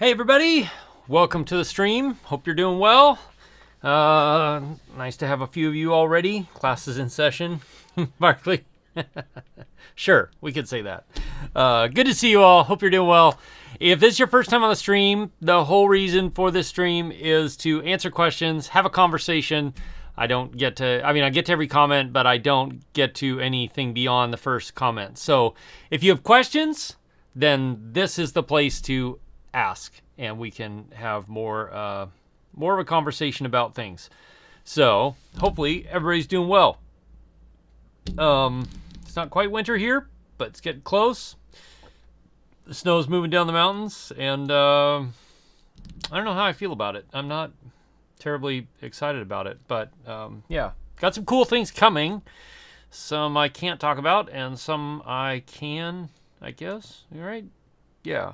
Hey everybody, welcome to the stream. Hope you're doing well. Nice to have a few of you already. Class is in session. Barkley. Sure, we could say that. Good to see you all. Hope you're doing well. If this is your first time on the stream, the whole reason for this stream is to answer questions, have a conversation. I get to every comment, but I don't get to anything beyond the first comment. So if you have questions, then this is the place to ask, and we can have more of a conversation about things. So hopefully everybody's doing well. It's not quite winter here, but it's getting close. The snow's moving down the mountains, and I don't know how I feel about it. I'm not terribly excited about it, but yeah, got some cool things coming. Some I can't talk about, and some I can, I guess. All right? Yeah.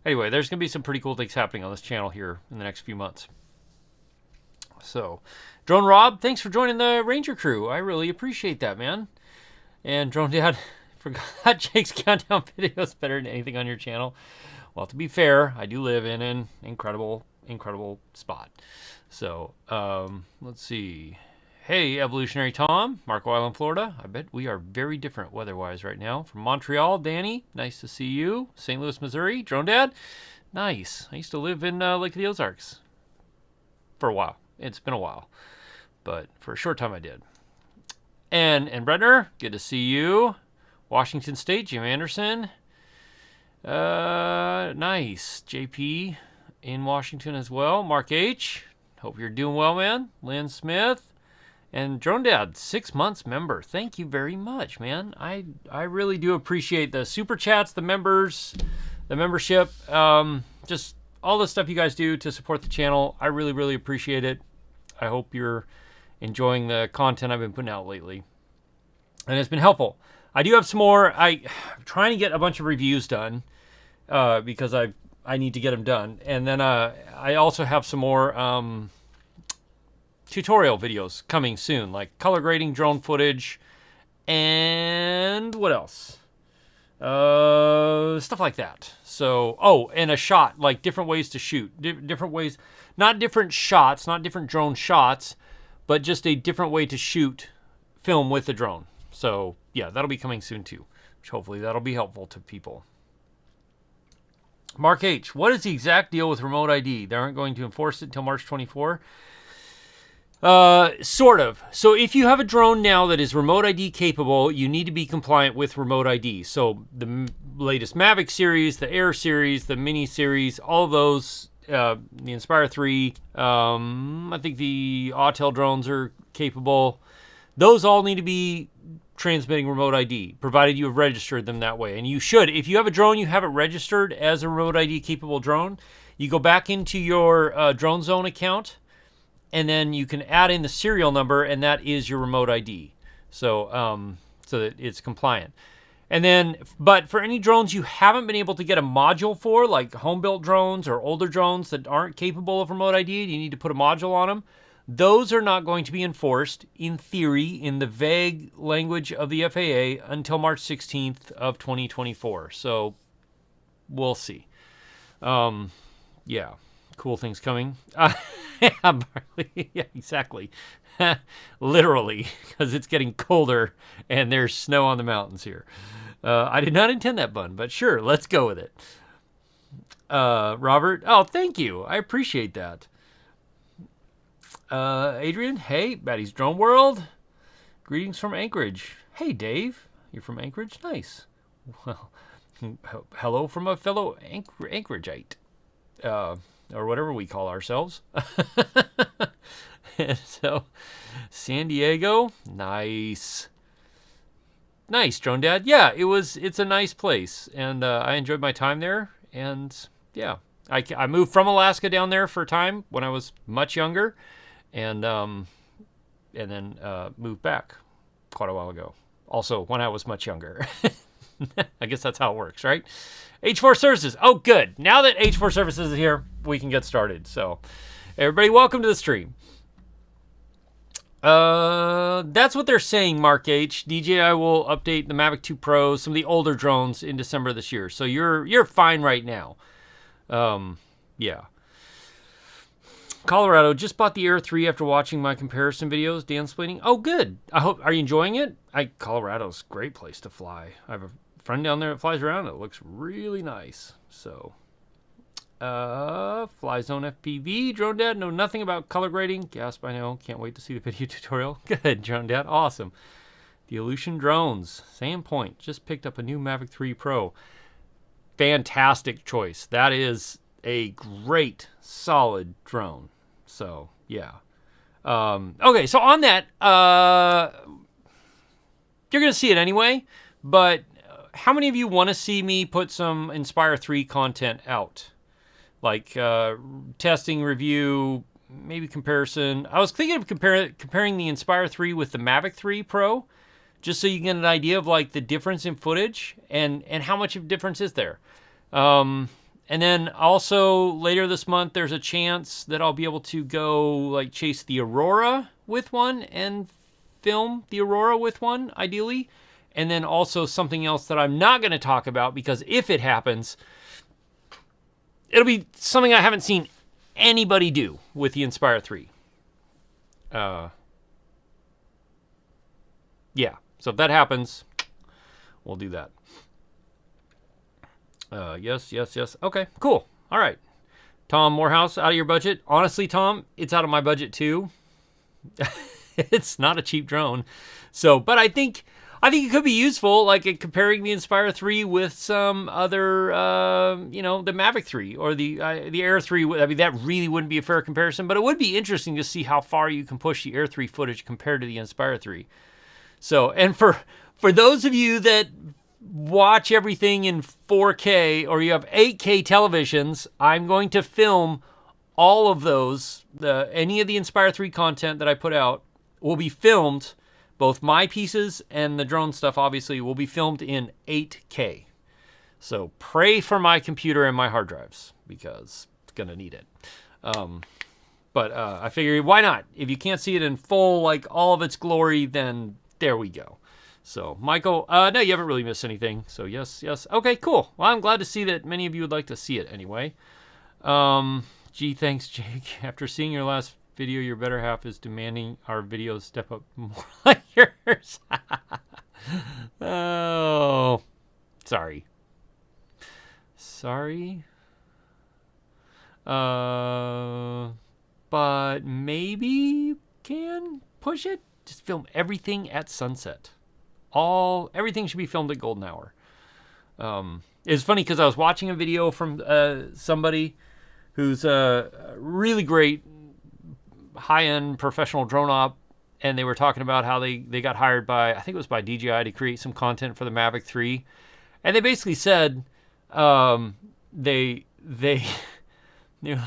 Anyway, there's going to be some pretty cool things happening on this channel here in the next few months. So, Drone Rob, thanks for joining the Ranger crew. I really appreciate that, man. And Drone Dad, forgot Jake's countdown video is better than anything on your channel. Well, to be fair, I do live in an incredible spot. So, let's see. Hey, Evolutionary Tom, Marco Island, Florida. I bet we are very different weather-wise right now. From Montreal, Danny, nice to see you. St. Louis, Missouri, Drone Dad, nice. I used to live in Lake of the Ozarks for a while. It's been a while, but for a short time I did. And Bredner, good to see you. Washington State, Jim Anderson. Nice. JP in Washington as well. Mark H, hope you're doing well, man. Lynn Smith. And Drone Dad, 6 months member. Thank you very much, man. I really do appreciate the super chats, the members, the membership, just all the stuff you guys do to support the channel. I really appreciate it. I hope you're enjoying the content I've been putting out lately. And it's been helpful. I do have some more. I'm trying to get a bunch of reviews done because I need to get them done. And then I also have some more tutorial videos coming soon, like color grading drone footage, and what else? Stuff like that. So, and a shot, like different ways to shoot, different ways, not different shots, not different drone shots, but just a different way to shoot film with the drone. So, yeah, that'll be coming soon too, which hopefully that'll be helpful to people. Mark H, what is the exact deal with remote ID? They aren't going to enforce it until March 24? Sort of. So if you have a drone now that is remote ID capable, you need to be compliant with remote ID. So the latest Mavic series, the Air series, the Mini series, all those, the Inspire 3, I think the Autel drones are capable. Those all need to be transmitting remote ID, provided you have registered them that way. And you should. If you have a drone you have it registered as a remote ID capable drone, you go back into your Drone Zone account, and then you can add in the serial number, and that is your remote ID. So, so that it's compliant. And then, but for any drones you haven't been able to get a module for, like home-built drones or older drones that aren't capable of remote ID, you need to put a module on them. Those are not going to be enforced, in theory, in the vague language of the FAA until March 16th of 2024. So, we'll see. Yeah. Cool things coming. Yeah, exactly. Literally, because it's getting colder and there's snow on the mountains here. I did not intend that bun, but sure, let's go with it. Robert, oh, thank you. I appreciate that. Adrian, hey, Batty's Drone World. Greetings from Anchorage. Hey, Dave, you're from Anchorage? Nice. Well, hello from a fellow Anchorageite. Or whatever we call ourselves. And so, San Diego, nice. Nice, Drone Dad. Yeah, it's a nice place, and I enjoyed my time there, and yeah. I moved from Alaska down there for a time when I was much younger, and then moved back quite a while ago. Also, when I was much younger. I guess that's how it works, right? H4 Services. Oh, good. Now that H4 Services is here, we can get started. So, everybody, welcome to the stream. That's what they're saying, Mark H. DJI will update the Mavic 2 Pros, some of the older drones, in December this year. So you're fine right now. yeah. Colorado, just bought the Air 3 after watching my comparison videos. Dan splaining. Oh, good. Are you enjoying it? Colorado's a great place to fly. I have a friend down there that flies around. It looks really nice. So, Fly Zone FPV. Drone Dad, know nothing about color grading. Gasp, I know. Can't wait to see the video tutorial. Good, Drone Dad. Awesome. The Aleutian Drones. Same point. Just picked up a new Mavic 3 Pro. Fantastic choice. That is a great, solid drone. So, yeah. Okay, so on that, you're going to see it anyway, but how many of you want to see me put some Inspire 3 content out? Like testing, review, maybe comparison. I was thinking of comparing the Inspire 3 with the Mavic 3 Pro, just so you get an idea of like the difference in footage and how much of a difference is there. And then also later this month, there's a chance that I'll be able to go like chase the Aurora with one and film the Aurora with one, ideally. And then also something else that I'm not going to talk about because if it happens, it'll be something I haven't seen anybody do with the Inspire 3. Yeah. So if that happens, we'll do that. Yes. Okay, cool. All right. Tom Morehouse, out of your budget? Honestly, Tom, it's out of my budget too. It's not a cheap drone. So, but I think it could be useful, like comparing the Inspire 3 with some other, the Mavic 3 or the Air 3. I mean, that really wouldn't be a fair comparison, but it would be interesting to see how far you can push the Air 3 footage compared to the Inspire 3. So, and for those of you that watch everything in 4K or you have 8K televisions, I'm going to film all of those. Any of the Inspire 3 content that I put out will be filmed. Both my pieces and the drone stuff, obviously, will be filmed in 8K. So pray for my computer and my hard drives because it's going to need it. But I figured, why not? If you can't see it in full, like all of its glory, then there we go. So, Michael, no, you haven't really missed anything. So, yes. Okay, cool. Well, I'm glad to see that many of you would like to see it anyway. Gee, thanks, Jake. After seeing your last video, your better half is demanding our videos step up more like yours. Oh, sorry. But maybe you can push it. Just film everything at sunset. Everything should be filmed at golden hour. It's funny because I was watching a video from somebody who's a really great high-end professional drone op, and they were talking about how they got hired by, I think it was by DJI, to create some content for the Mavic 3. And they basically said they're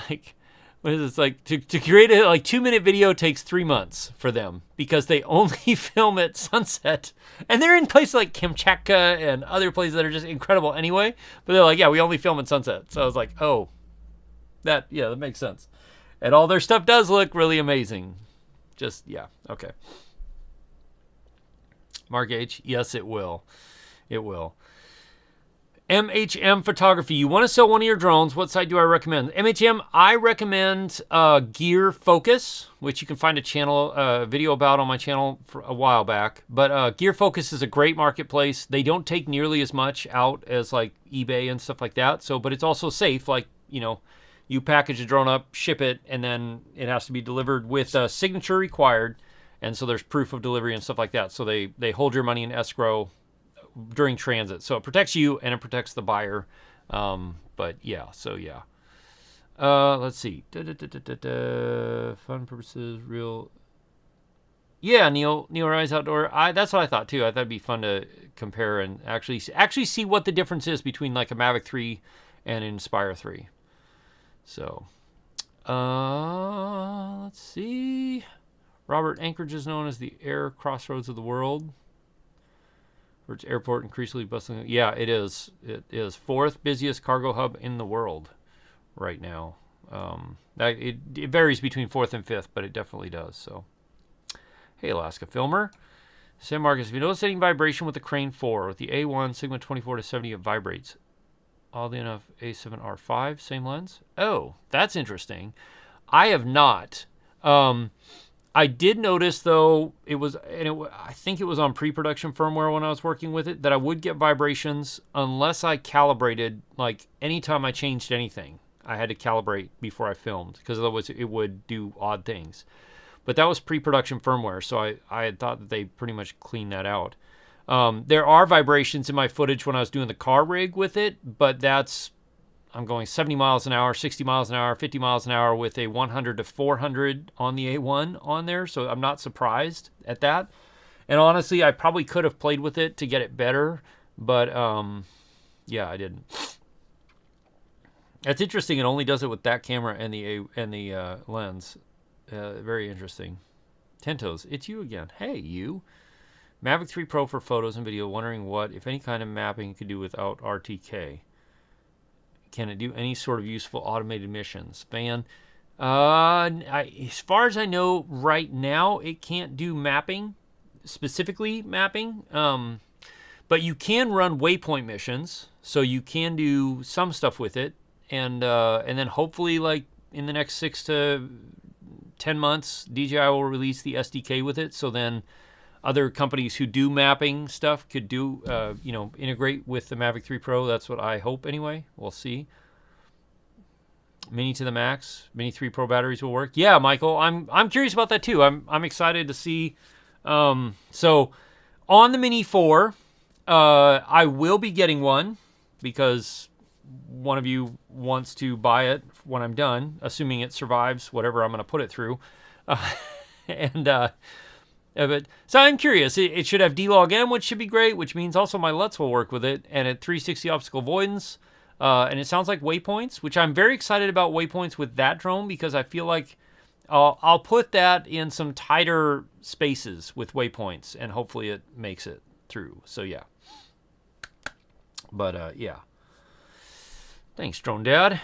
like, what is this, like to create a 2-minute video takes 3 months for them because they only film at sunset, and they're in places like Kamchatka and other places that are just incredible anyway, but they're like, yeah, we only film at sunset. So I was like, oh, that makes sense. And all their stuff does look really amazing. Just, yeah, okay. Mark H, yes, it will. MHM Photography. You want to sell one of your drones. What site do I recommend? MHM, I recommend Gear Focus, which you can find a video about on my channel for a while back. But Gear Focus is a great marketplace. They don't take nearly as much out as like eBay and stuff like that. So, but it's also safe. Like, you package a drone up, ship it, and then it has to be delivered with a signature required. And so there's proof of delivery and stuff like that. So they hold your money in escrow during transit. So it protects you and it protects the buyer. But yeah, so yeah. Let's see. Fun purposes, real. Yeah, Neil Rise Outdoor. That's what I thought too. I thought it'd be fun to compare and actually see what the difference is between like a Mavic 3 and an Inspire 3. So, let's see. Robert, Anchorage is known as the air crossroads of the world. For its airport increasingly bustling. Yeah, it is. It is 4th busiest cargo hub in the world right now. It varies between 4th and 5th, but it definitely does. So, hey, Alaska Filmer. Sam Marcus, if you notice any vibration with the Crane 4, with the A1 Sigma 24 to 70, it vibrates. Oddly enough, A7R5, same lens. Oh, that's interesting. I have not. I did notice though I think it was on pre-production firmware when I was working with it, that I would get vibrations unless I calibrated. Like anytime I changed anything, I had to calibrate before I filmed, because otherwise it would do odd things. But that was pre-production firmware, so I had thought that they pretty much cleaned that out. There are vibrations in my footage when I was doing the car rig with it, but I'm going 70 miles an hour, 60 miles an hour, 50 miles an hour with a 100 to 400 on the A1 on there, so I'm not surprised at that. And honestly, I probably could have played with it to get it better, but yeah, I didn't. That's interesting. It only does it with that camera and the lens. Very interesting. Tentos, it's you again. Hey, you. Mavic 3 Pro for photos and video. Wondering what, if any, kind of mapping it could do without RTK. Can it do any sort of useful automated missions? Van, as far as I know, right now it can't do mapping, specifically mapping. But you can run waypoint missions, so you can do some stuff with it, and then hopefully, like in the next 6 to 10 months, DJI will release the SDK with it. So then other companies who do mapping stuff could do, integrate with the Mavic 3 Pro. That's what I hope anyway. We'll see. Mini to the max. Mini 3 Pro batteries will work. Yeah, Michael, I'm curious about that too. I'm excited to see. So on the Mini 4, I will be getting one because one of you wants to buy it when I'm done, assuming it survives whatever I'm going to put it through. So I'm curious. It should have D-Log M, which should be great, which means also my LUTs will work with it, and at 360 optical avoidance. And it sounds like waypoints, which I'm very excited about waypoints with that drone, because I feel like I'll put that in some tighter spaces with waypoints, and hopefully it makes it through. So yeah. But yeah. Thanks, Drone Dad.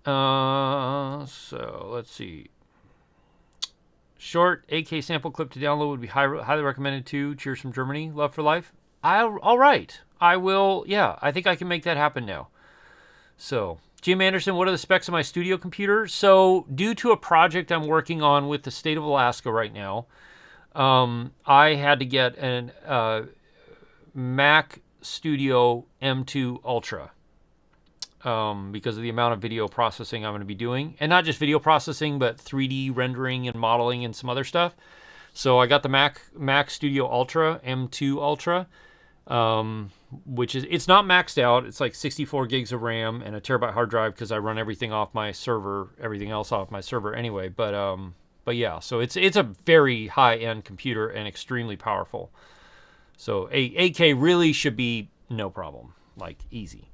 So let's see. Short 8K sample clip to download would be highly recommended too. Cheers from Germany. Love for life. All right. I will. Yeah, I think I can make that happen now. So, Jim Anderson, what are the specs of my studio computer? So, due to a project I'm working on with the state of Alaska right now, I had to get an Mac Studio M2 Ultra. Because of the amount of video processing I'm going to be doing. And not just video processing, but 3D rendering and modeling and some other stuff. So I got the Mac Studio Ultra, M2 Ultra, which is, it's not maxed out. It's like 64 gigs of RAM and a terabyte hard drive, because I run everything off my server, everything else off my server anyway. But yeah, so it's a very high-end computer and extremely powerful. So 8K really should be no problem, like easy.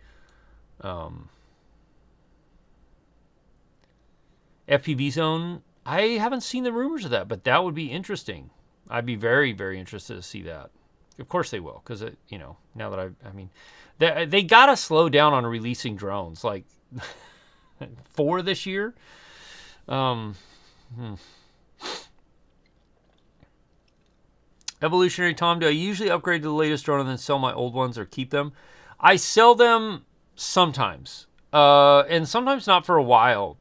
FPV zone, I haven't seen the rumors of that, but that would be interesting. I'd be very, very interested to see that. Of course they will, because now that they gotta slow down on releasing drones, like 4 this year. Evolutionary Tom, do I usually upgrade to the latest drone and then sell my old ones or keep them? I sell them sometimes, and sometimes not for a while.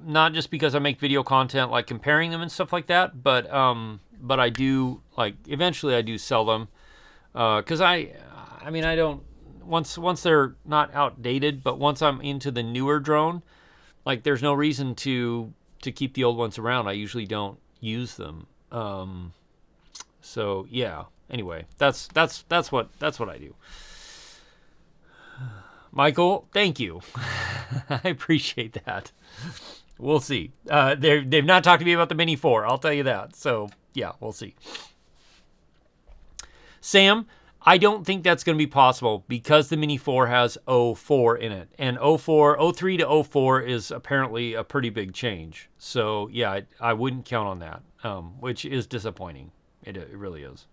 Not just because I make video content, like comparing them and stuff like that, but I do, like, eventually I do sell them, because I don't, once they're not outdated, but once I'm into the newer drone, like, there's no reason to keep the old ones around. I usually don't use them. So yeah. Anyway, that's what I do. Michael, thank you. I appreciate that. We'll see. They've not talked to me about the Mini 4, I'll tell you that. So, yeah, we'll see. Sam, I don't think that's going to be possible because the Mini 4 has 04 in it. And 03 to 04 is apparently a pretty big change. So, yeah, I wouldn't count on that, which is disappointing. It really is.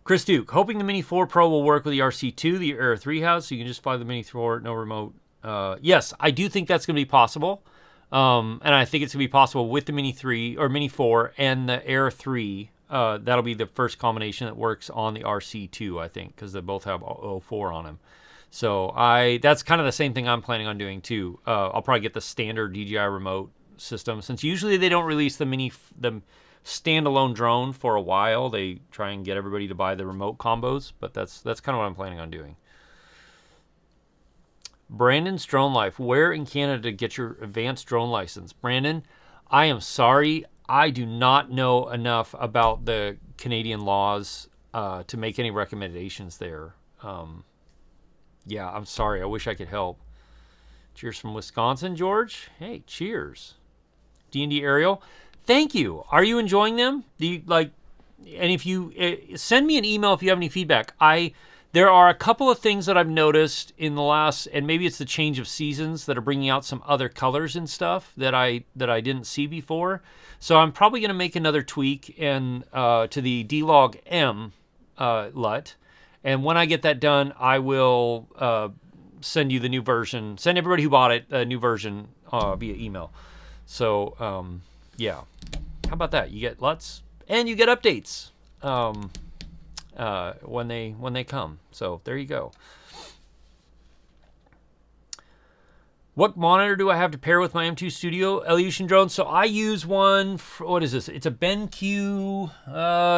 Chris Duke, hoping the Mini 4 Pro will work with the RC2 the Air 3 has, so you can just fly the Mini 4, no remote. Yes, I do think that's going to be possible. And I think it's going to be possible with the Mini 3 or Mini 4 and the Air 3 that'll be the first combination that works on the RC2, I think, because they both have 04 on them. So that's kind of the same thing I'm planning on doing too. I'll probably get the standard DJI remote system, since usually they don't release the standalone drone for a while. They try and get everybody to buy the remote combos, but that's kind of what I'm planning on doing. Brandon's Drone Life. Where in Canada to get your advanced drone license? Brandon, I am sorry. I do not know enough about the Canadian laws to make any recommendations there. Yeah, I'm sorry. I wish I could help. Cheers from Wisconsin, George. Hey, cheers. D&D Ariel, thank you. Are you enjoying them? And if you send me an email if you have any feedback. There are a couple of things that I've noticed in the last, and maybe it's the change of seasons that are bringing out some other colors and stuff that I didn't see before. So I'm probably going to make another tweak to the D-Log M LUT. And when I get that done, I will send you the new version. Send everybody who bought it a new version via email. So, yeah. How about that? You get LUTs and you get updates when they come. So there you go. What monitor do I have to pair with my M2 Studio Evolution drone? So I use one. What is this? It's a BenQ.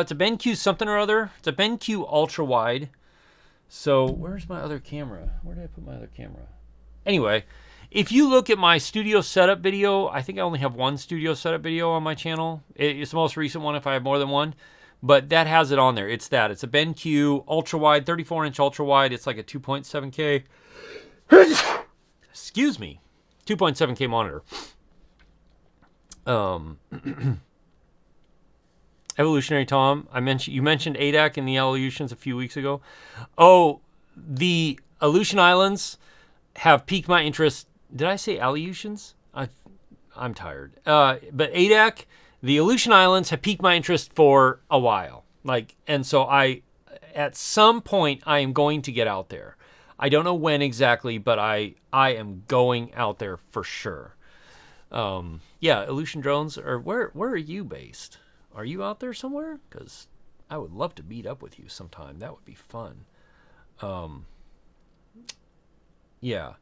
It's a BenQ something or other. It's a BenQ ultra wide. So where's my other camera? Where did I put my other camera? Anyway, if you look at my studio setup video, I think I only have one studio setup video on my channel. It's the most recent one if I have more than one. But that has it on there. It's that. It's a BenQ ultra wide, 34-inch ultra wide. It's like a 2.7K. Excuse me, 2.7K monitor. Evolutionary Tom, you mentioned ADAC in the Evolutions a few weeks ago. Oh, the Aleutian Islands have piqued my interest. Did I say Aleutians? I'm tired. But ADAC, the Aleutian Islands have piqued my interest for a while. And so at some point, I am going to get out there. I don't know when exactly, but I am going out there for sure. Yeah, Aleutian drones where are you based? Are you out there somewhere? Because I would love to meet up with you sometime. That would be fun. Yeah.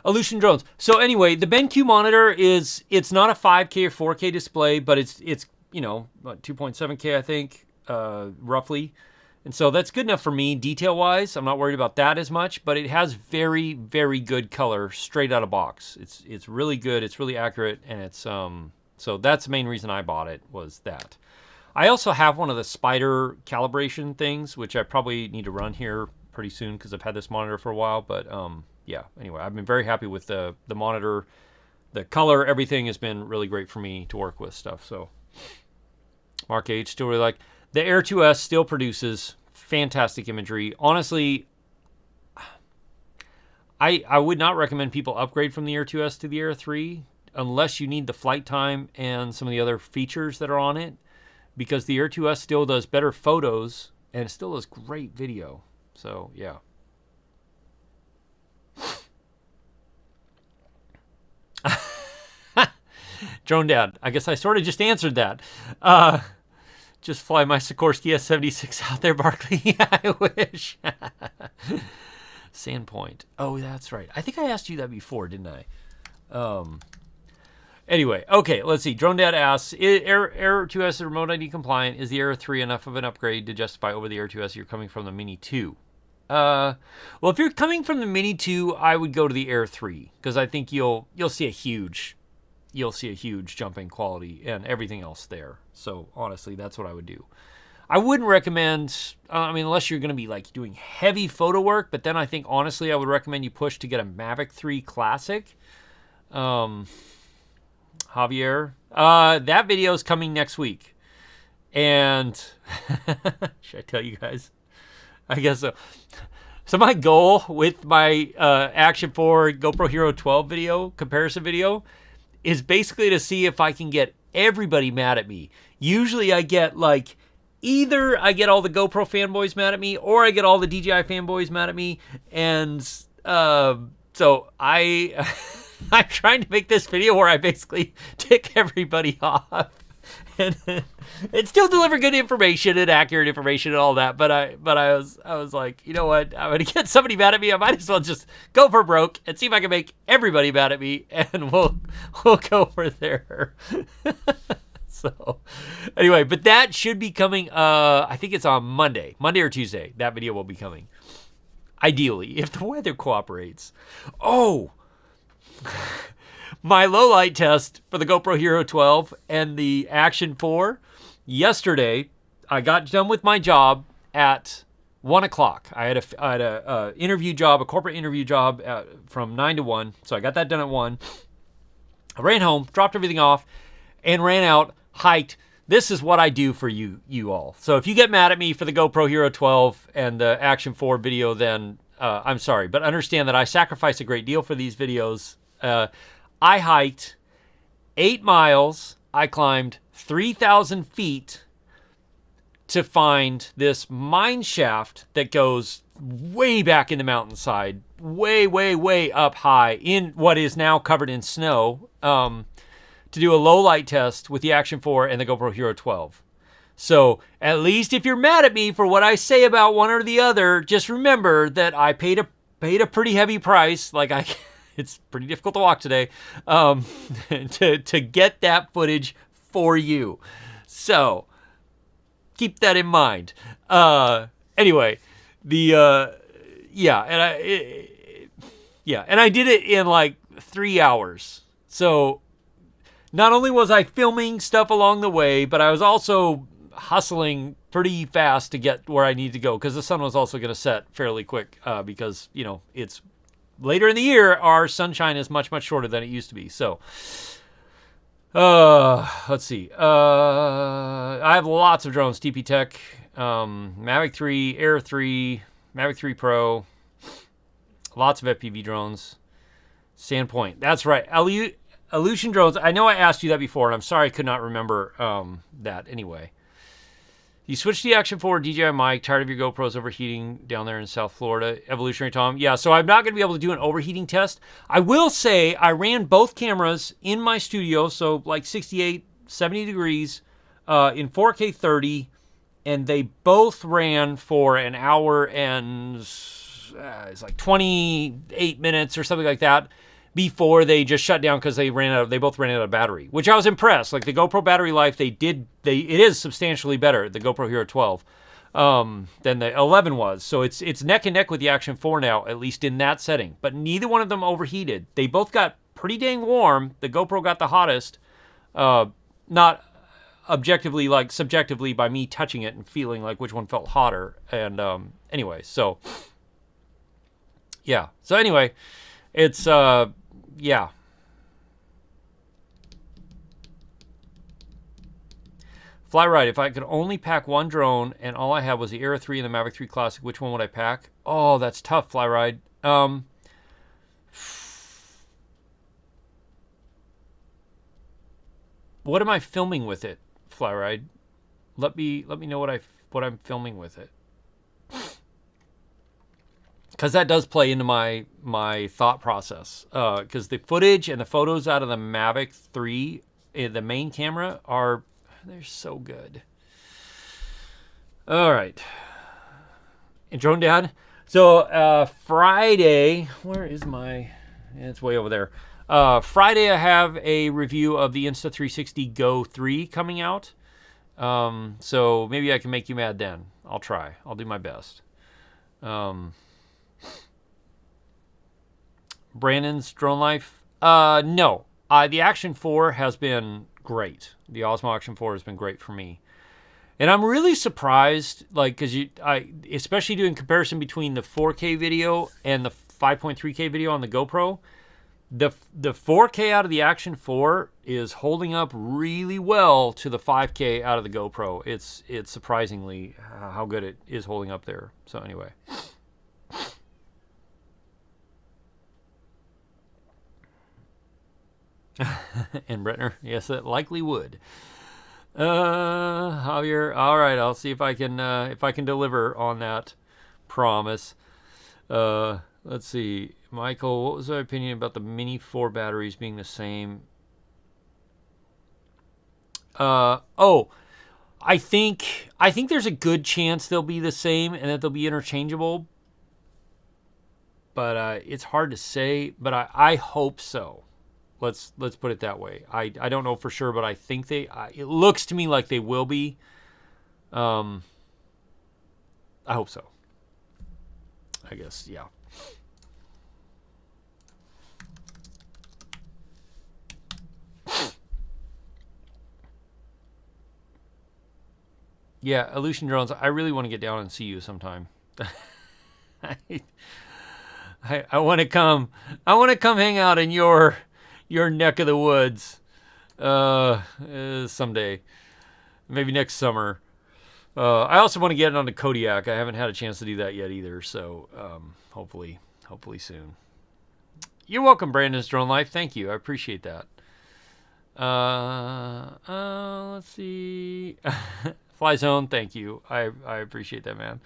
Aleutian drones. So anyway, the BenQ monitor it's not a 5K or 4K display, but it's 2.7K I think, roughly. And so that's good enough for me detail-wise. I'm not worried about that as much, but it has very, very good color straight out of box. It's really good. It's really accurate, and it's so that's the main reason I bought it, was that. I also have one of the spider calibration things, which I probably need to run here pretty soon because I've had this monitor for a while. But yeah, anyway, I've been very happy with the monitor. The color, everything has been really great for me to work with stuff. So Mark H. still really like. The Air 2S still produces fantastic imagery. Honestly, I would not recommend people upgrade from the Air 2S to the Air 3 unless you need the flight time and some of the other features that are on it, because the Air 2S still does better photos and it still does great video. So, yeah. Drone Dad, I guess I sort of just answered that. Just fly my Sikorsky S76 out there, Barkley. Yeah, I wish. Sandpoint. Oh, that's right. I think I asked you that before, didn't I? Anyway, okay, let's see. Drone Dad asks, Air 2S remote ID compliant? Is the Air 3 enough of an upgrade to justify over the Air 2S you're coming from the Mini 2? Well, if you're coming from the Mini 2, I would go to the Air 3, because I think you'll see a huge jump in quality and everything else there. So honestly, that's what I would do. I wouldn't recommend, unless you're going to be like doing heavy photo work, but then I think honestly, I would recommend you push to get a Mavic 3 Classic. Javier, that video is coming next week. And should I tell you guys? I guess so. So my goal with my Action 4 GoPro Hero 12 video, comparison video, is basically to see if I can get everybody mad at me. Usually I get either I get all the GoPro fanboys mad at me, or I get all the DJI fanboys mad at me. And so I'm trying to make this video where I basically tick everybody off it still delivered good information and accurate information and all that. But I was like, you know what? I'm gonna get somebody mad at me. I might as well just go for broke and see if I can make everybody mad at me, and we'll go for there. So anyway, but that should be coming. I think it's on Monday or Tuesday. That video will be coming. Ideally, if the weather cooperates. Oh. My low light test for the GoPro Hero 12 and the Action 4 yesterday, I got done with my job at 1 o'clock. I had a interview job, a corporate interview job from 9 to 1. So I got that done at 1. I ran home, dropped everything off, and ran out, hiked. This is what I do for you all. So if you get mad at me for the GoPro Hero 12 and the Action 4 video, then I'm sorry. But understand that I sacrifice a great deal for these videos. I hiked 8 miles. I climbed 3,000 feet to find this mine shaft that goes way back in the mountainside, way, way, way up high in what is now covered in snow, to do a low light test with the Action 4 and the GoPro Hero 12. So at least if you're mad at me for what I say about one or the other, just remember that I paid a pretty heavy price. It's pretty difficult to walk today, to get that footage for you. So keep that in mind. Anyway, and I did it in like 3 hours. So not only was I filming stuff along the way, but I was also hustling pretty fast to get where I need to go, because the sun was also going to set fairly quick, because, it's later in the year, our sunshine is much, much shorter than it used to be. So, let's see. I have lots of drones. TP Tech, Mavic 3, Air 3, Mavic 3 Pro. Lots of FPV drones. Sandpoint. That's right. Illusion drones. I know I asked you that before, and I'm sorry I could not remember that. Anyway. You switched to the Action 4 DJI mic, tired of your GoPros overheating down there in South Florida. Evolutionary Tom. Yeah, so I'm not going to be able to do an overheating test. I will say I ran both cameras in my studio, so like 68, 70 degrees, in 4K 30, and they both ran for an hour and it's like 28 minutes or something like that, before they just shut down because they both ran out of battery, which I was impressed. Like the GoPro battery life, it is substantially better, the GoPro Hero 12, than the 11 was. So it's neck and neck with the Action 4 now, at least in that setting. But neither one of them overheated. They both got pretty dang warm. The GoPro got the hottest, not objectively, like subjectively by me touching it and feeling like which one felt hotter. And anyway, so yeah. So anyway, it's yeah. Fly ride. If I could only pack one drone and all I had was the Air 3 and the Mavic 3 Classic, which one would I pack? Oh, that's tough, Fly ride. What am I filming with it, Fly ride? Let me know what I'm filming with it. Because that does play into my thought process. Because the footage and the photos out of the Mavic 3, the main camera, they're so good. All right. And Drone Dad. So Friday, where is my... It's way over there. Friday I have a review of the Insta360 Go 3 coming out. So maybe I can make you mad then. I'll try. I'll do my best. Brandon's Drone Life? No. The Action 4 has been great. The Osmo Action 4 has been great for me. And I'm really surprised, because especially doing comparison between the 4K video and the 5.3K video on the GoPro, the 4K out of the Action 4 is holding up really well to the 5K out of the GoPro. It's surprisingly how good it is holding up there. So anyway. And Bretner, yes, it likely would. Javier, all right, I'll see if I can deliver on that promise. Let's see, Michael, what was my opinion about the Mini 4 batteries being the same? Oh, I think there's a good chance they'll be the same and that they'll be interchangeable. But it's hard to say. But I hope so. Let's put it that way. I don't know for sure, but I think it looks to me like they will be. I hope so. I guess, yeah. Yeah, Illusion Drones, I really want to get down and see you sometime. I want to come. I want to come hang out in your neck of the woods someday. Maybe next summer. I also want to get onto Kodiak. I haven't had a chance to do that yet either. So hopefully soon. You're welcome, Brandon's Drone Life. Thank you. I appreciate that. Let's see. Fly Zone, thank you. I appreciate that, man.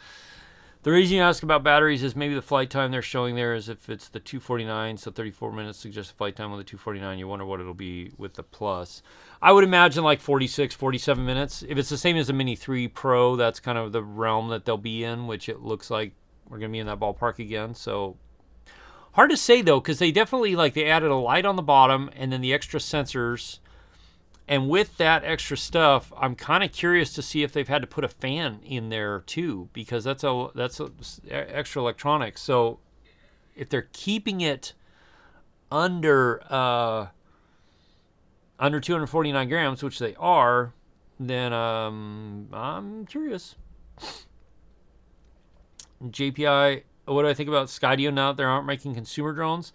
The reason you ask about batteries is maybe the flight time they're showing there is if it's the 249, so 34 minutes suggested flight time with the 249, you wonder what it'll be with the Plus. I would imagine like 46, 47 minutes. If it's the same as the Mini 3 Pro, that's kind of the realm that they'll be in, which it looks like we're going to be in that ballpark again. So hard to say, though, because they definitely, like, they added a light on the bottom and then the extra sensors. And with that extra stuff, I'm kind of curious to see if they've had to put a fan in there too, because that's extra electronics. So if they're keeping it under 249 grams, which they are, then I'm curious. JPI, what do I think about Skydio now that they aren't making consumer drones?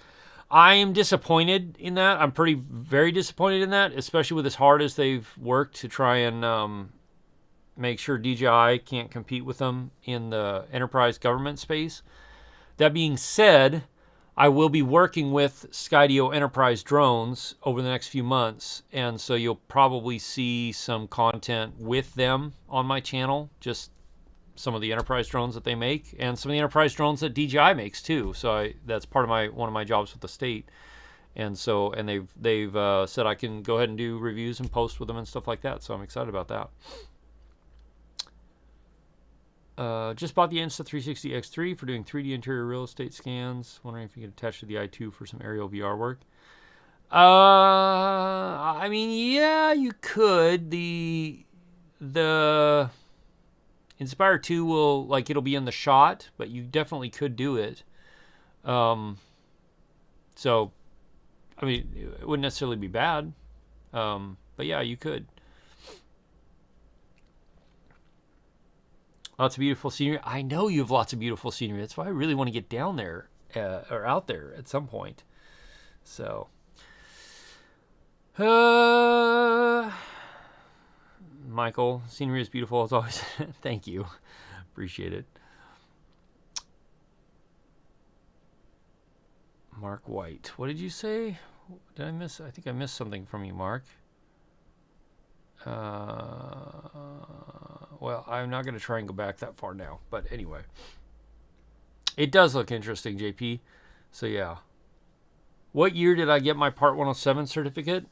I am disappointed in that. I'm very disappointed in that, especially with as hard as they've worked to try and make sure DJI can't compete with them in the enterprise government space. That being said, I will be working with Skydio Enterprise drones over the next few months, and so you'll probably see some content with them on my channel, just some of the enterprise drones that they make and some of the enterprise drones that DJI makes too. So that's part of one of my jobs with the state. And so, and they've said I can go ahead and do reviews and post with them and stuff like that. So I'm excited about that. Just bought the Insta360 X3 for doing 3D interior real estate scans. Wondering if you could attach to the i2 for some aerial VR work. I mean, yeah, you could. The Inspire 2 it'll be in the shot, but you definitely could do it. So, I mean, it wouldn't necessarily be bad. But yeah, you could. Lots of beautiful scenery. I know you have lots of beautiful scenery. That's why I really want to get down there, or out there at some point. So, Michael, scenery is beautiful as always. Thank you. Appreciate it. Mark White. What did you say? Did I miss? I think I missed something from you, Mark. Well, I'm not going to try and go back that far now. But anyway. It does look interesting, JP. So, yeah. What year did I get my Part 107 certificate?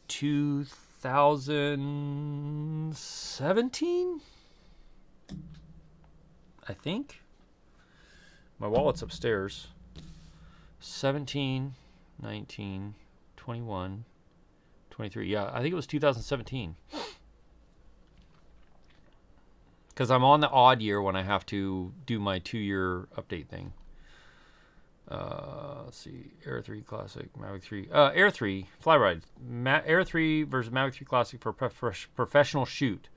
2017? I think. My wallet's upstairs. 17, 19, 21, 23. Yeah, I think it was 2017. Because I'm on the odd year when I have to do my 2-year update thing. Let's see. Air 3 Classic, Mavic 3. Air 3, Flyride. Air 3 versus Mavic 3 Classic for professional shoot.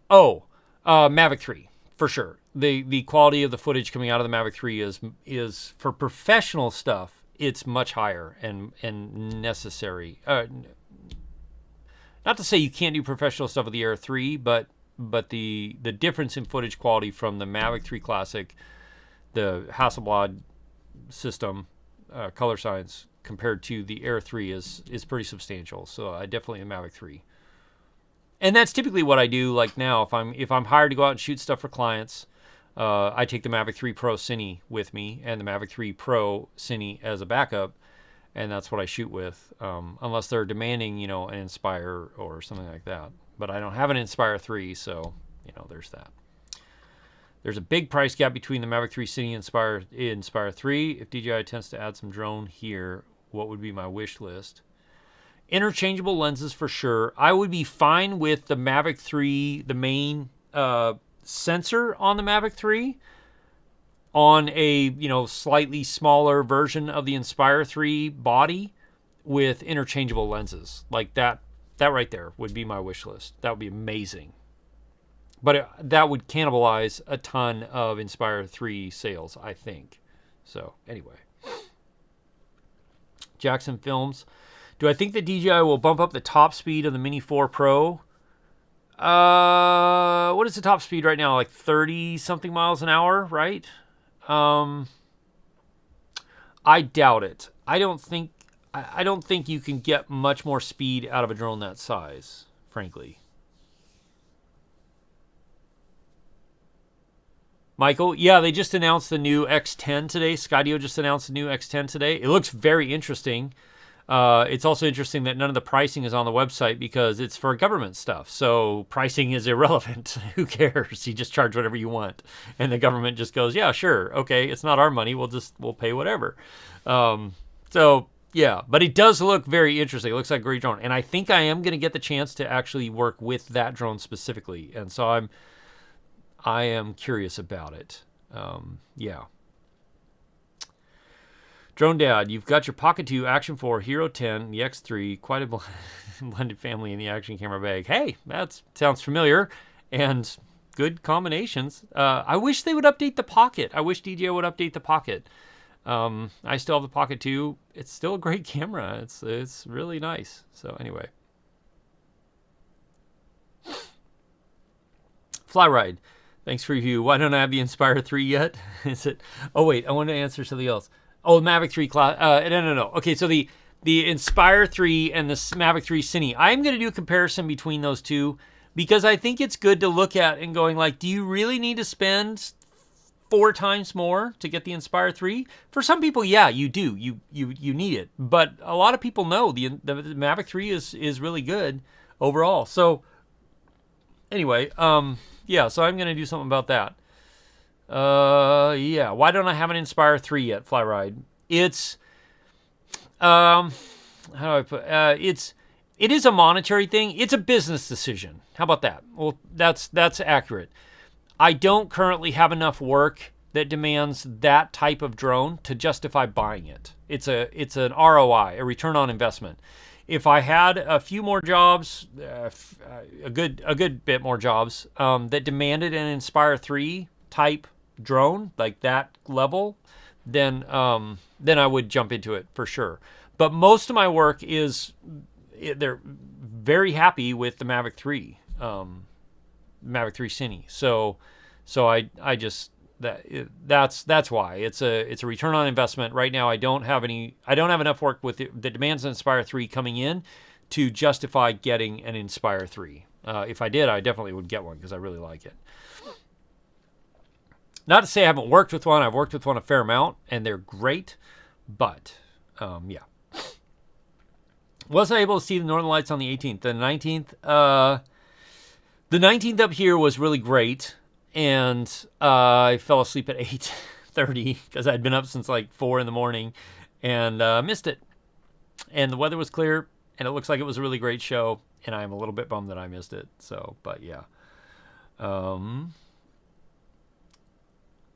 Oh, Mavic 3, for sure. The quality of the footage coming out of the Mavic 3 is for professional stuff, it's much higher and necessary. Not to say you can't do professional stuff with the Air 3, but the difference in footage quality from the Mavic 3 Classic, the Hasselblad system, color science, compared to the Air 3 is pretty substantial. So I definitely am Mavic 3. And that's typically what I do. Like now, if I'm hired to go out and shoot stuff for clients, I take the Mavic 3 Pro Cine with me and the Mavic 3 Pro Cine as a backup, and that's what I shoot with, unless they're demanding, an Inspire or something like that. but I don't have an Inspire 3, so, there's that. There's a big price gap between the Mavic 3 Cine and Inspire 3. If DJI tends to add some drone here, what would be my wish list? Interchangeable lenses for sure. I would be fine with the Mavic 3, the main sensor on the Mavic 3, on a slightly smaller version of the Inspire 3 body with interchangeable lenses. Like that right there would be my wish list. That would be amazing. But that would cannibalize a ton of Inspire 3 sales, I think. So, anyway. Jackson Films. Do I think that DJI will bump up the top speed of the Mini 4 Pro? What is the top speed right now? Like 30-something miles an hour, right? I doubt it. I don't think you can get much more speed out of a drone that size, frankly. Michael, yeah, they just announced the new X10 today. Skydio just announced the new X10 today. It looks very interesting. It's also interesting that none of the pricing is on the website because it's for government stuff. So pricing is irrelevant. Who cares? You just charge whatever you want. And the government just goes, yeah, sure. Okay, it's not our money. We'll pay whatever. So, yeah. But it does look very interesting. It looks like a great drone. And I think I am going to get the chance to actually work with that drone specifically. And so I am curious about it. Yeah. Drone Dad, you've got your Pocket 2, Action 4, Hero 10, the X3, quite a blended family in the action camera bag. Hey, that sounds familiar, and good combinations. I wish they would update the Pocket. I wish DJI would update the Pocket. I still have the Pocket 2. It's still a great camera. It's really nice. So anyway. Flyride, thanks for your review. Why don't I have the Inspire 3 yet? Is it? Oh wait, I want to answer something else. Oh, Mavic 3 class. No. Okay, so the Inspire 3 and the Mavic 3 Cine. I'm going to do a comparison between those two because I think it's good to look at and going like, do you really need to spend 4 times more to get the Inspire 3? For some people, yeah, you do. You need it. But a lot of people know the Mavic 3 is really good overall. So anyway, yeah, so I'm going to do something about that. Yeah, why don't I have an Inspire 3 yet, Flyride? It's, how do I put, it is a monetary thing. It's a business decision. How about that? Well, that's accurate. I don't currently have enough work that demands that type of drone to justify buying it. It's an ROI, a return on investment. If I had a few more jobs, a good bit more jobs, that demanded an Inspire 3 type drone, like that level, then I would jump into it for sure. But most of my work is, they're very happy with the Mavic 3, Mavic 3 Cine. So I just, that's why it's a return on investment. Right now, I don't have enough work with it that demands an Inspire 3 coming in to justify getting an Inspire 3. If I did, I definitely would get one because I really like it. Not to say I haven't worked with one. I've worked with one a fair amount, and they're great. But, yeah. Was I able to see the Northern Lights on the 18th? The 19th? The 19th up here was really great, and I fell asleep at 8:30 because I'd been up since like 4 in the morning and missed it. And the weather was clear, and it looks like it was a really great show, and I'm a little bit bummed that I missed it. So, but yeah.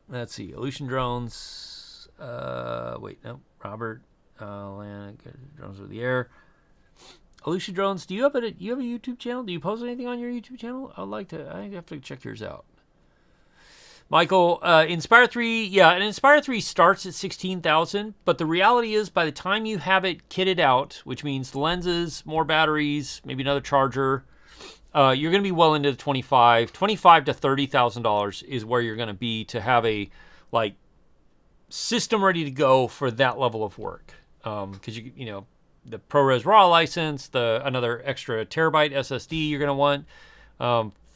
Let's see. Aleutian Drones. Robert. Drones with the Air. Aleutian Drones. Do you have a YouTube channel? Do you post anything on your YouTube channel? I have to check yours out. Michael, Inspire 3. Yeah, an Inspire 3 starts at $16,000, but the reality is by the time you have it kitted out, which means lenses, more batteries, maybe another charger, you're going to be well into the $25,000 to $30,000 is where you're going to be to have a system ready to go for that level of work. Because the ProRes RAW license, another extra terabyte SSD you're going to want,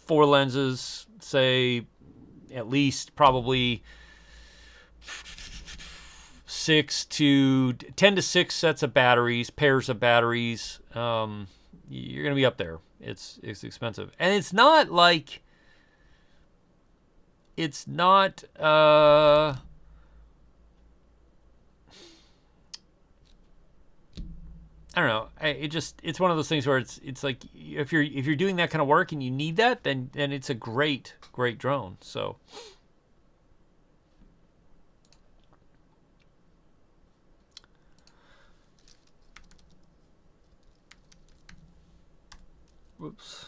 4 lenses, say at least probably 10 to 6 sets of batteries, pairs of batteries. You're going to be up there. It's expensive, and it's not like it's not. I don't know. It's one of those things where it's like if you're doing that kind of work and you need that, then it's a great drone. So. Whoops.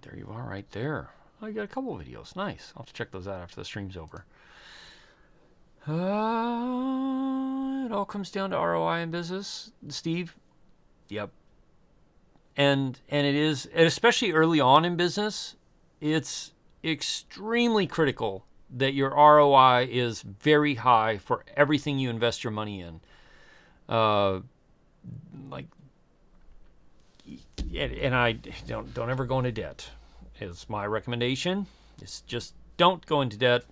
There you are right there. Oh, you got a couple of videos. Nice. I'll have to check those out after the stream's over. It all comes down to ROI in business, Steve. Yep. And it is, and especially early on in business, it's extremely critical that your ROI is very high for everything you invest your money in. And I don't ever go into debt. Is my recommendation. It's just don't go into debt.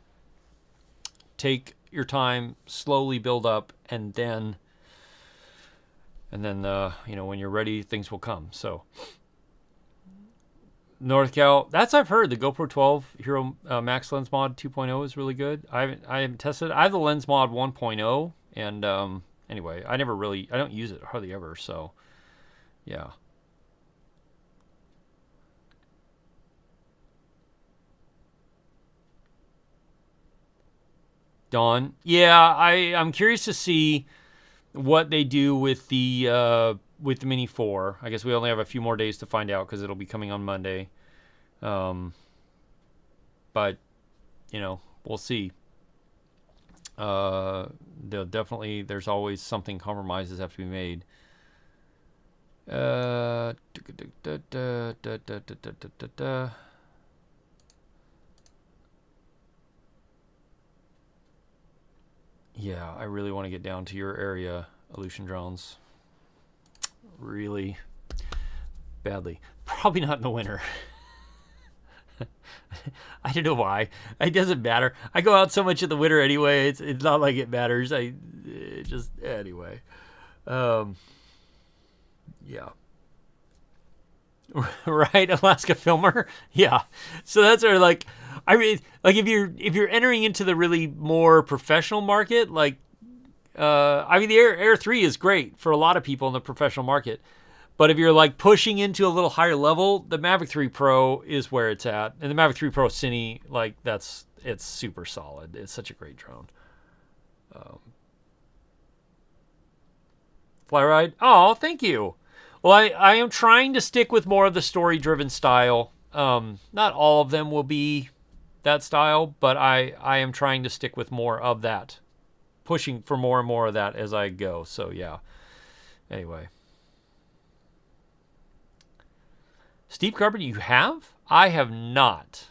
Take your time, slowly build up, and then when you're ready, things will come. So North Cal, that's I've heard the GoPro 12 Hero Max Lens Mod 2.0 is really good. I haven't tested it. I have the Lens Mod 1.0, and anyway, I don't use it hardly ever. So yeah. Dawn, yeah, I'm curious to see what they do with the Mini 4. I guess we only have a few more days to find out because it'll be coming on Monday. But we'll see. There's always something, compromises have to be made. Yeah, I really want to get down to your area, Aleutian Drones. Really badly. Probably not in the winter. I don't know why. It doesn't matter. I go out so much in the winter anyway. It's not like it matters. Anyway. Yeah. Right, Alaska Filmer. Yeah. So that's sort of like, I mean, like if you're entering into the really more professional market, like the Air 3 is great for a lot of people in the professional market. But if you're like pushing into a little higher level, the Mavic 3 Pro is where it's at. And the Mavic 3 Pro Cine, like it's super solid. It's such a great drone. Fly ride? Oh, thank you. Well, I am trying to stick with more of the story-driven style. Not all of them will be that style, but I am trying to stick with more of that. Pushing for more and more of that as I go. So, yeah. Anyway. Steve Carpenter, you have? I have not.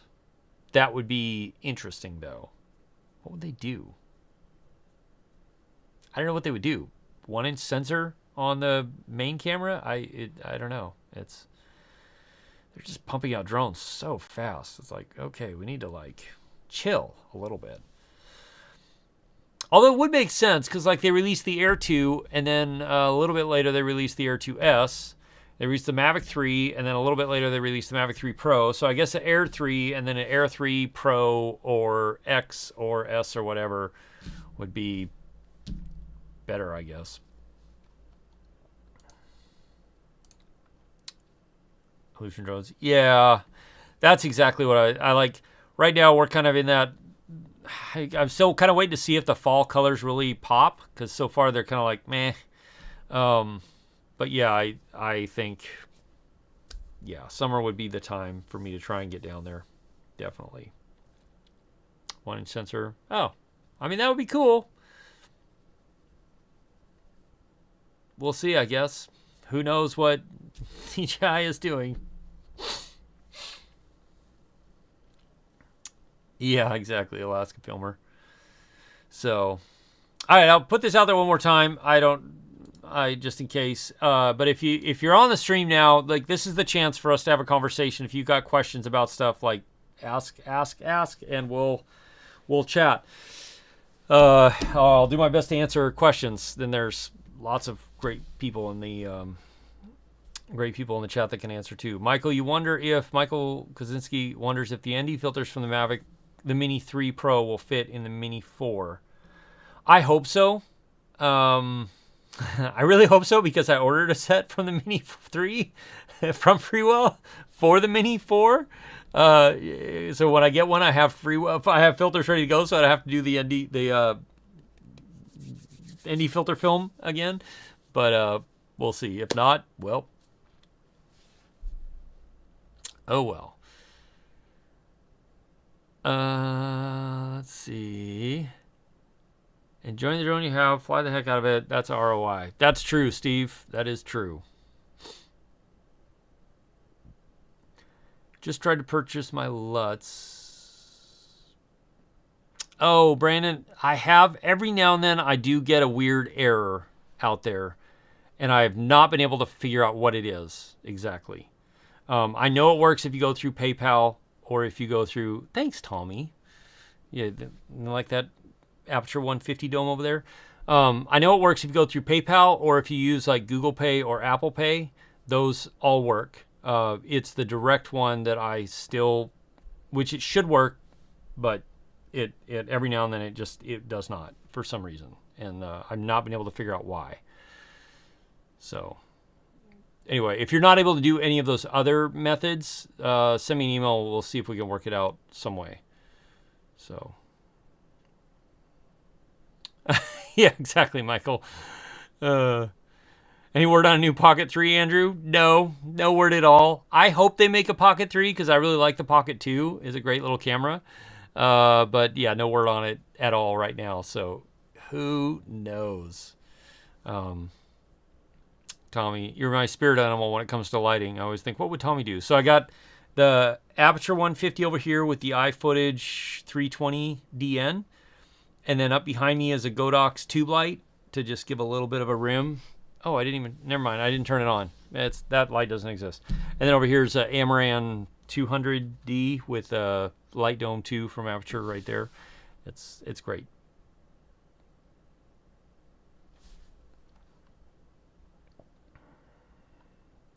That would be interesting, though. What would they do? I don't know what they would do. 1-inch sensor on the main camera? I don't know. They're just pumping out drones so fast. It's like, okay, we need to like chill a little bit. Although it would make sense because like they released the Air 2 and then a little bit later they released the Air 2S. They released the Mavic 3 and then a little bit later they released the Mavic 3 Pro. So I guess an Air 3 and then an Air 3 Pro or X or S or whatever would be better, I guess. Aleutian Drones. Yeah, that's exactly what I like. Right now, we're kind of in that. I'm still kind of waiting to see if the fall colors really pop, because so far they're kind of like meh. But yeah, I think, yeah, summer would be the time for me to try and get down there. Definitely. 1-inch sensor. Oh, I mean, that would be cool. We'll see, I guess. Who knows what DJI is doing. Yeah, exactly. Alaska Filmer. So, all right, I'll put this out there one more time. I don't just in case. But if you're on the stream now, like, this is the chance for us to have a conversation. If you've got questions about stuff, like, ask, and we'll chat. I'll do my best to answer questions. Then there's lots of great people in the chat that can answer too. Michael Kozinski wonders if the ND filters from the Mini 3 Pro will fit in the Mini 4. I hope so. I really hope so, because I ordered a set from the Mini 3 from Freewell for the Mini 4. So when I get one, I have filters ready to go, so I have to do the ND filter film again. But we'll see. If not, well, oh well. Let's see. Enjoying the drone you have, fly the heck out of it. That's ROI. That's true, Steve. That is true. Just tried to purchase my LUTs. Oh, Brandon, I have, every now and then I do get a weird error out there, and I have not been able to figure out what it is exactly. I know it works if you go through PayPal, or if you go through, thanks, Tommy. Yeah, like that Aperture 150 dome over there. I know it works if you go through PayPal, or if you use like Google Pay or Apple Pay. Those all work. It's the direct one that I still, which it should work, but it every now and then it does not for some reason, and I've not been able to figure out why. So anyway, if you're not able to do any of those other methods, send me an email. We'll see if we can work it out some way. So yeah, exactly, Michael. Any word on a new Pocket 3, Andrew? No word at all. I hope they make a Pocket 3, because I really like the Pocket 2. It's a great little camera. But yeah, no word on it at all right now. So who knows? Tommy, you're my spirit animal when it comes to lighting. I always think, what would Tommy do? So I got the Aperture 150 over here with the iFootage 320 DN. And then up behind me is a Godox tube light to just give a little bit of a rim. Oh, never mind. I didn't turn it on. That light doesn't exist. And then over here is a Amaran 200D with a Light Dome 2 from Aperture right there. It's great.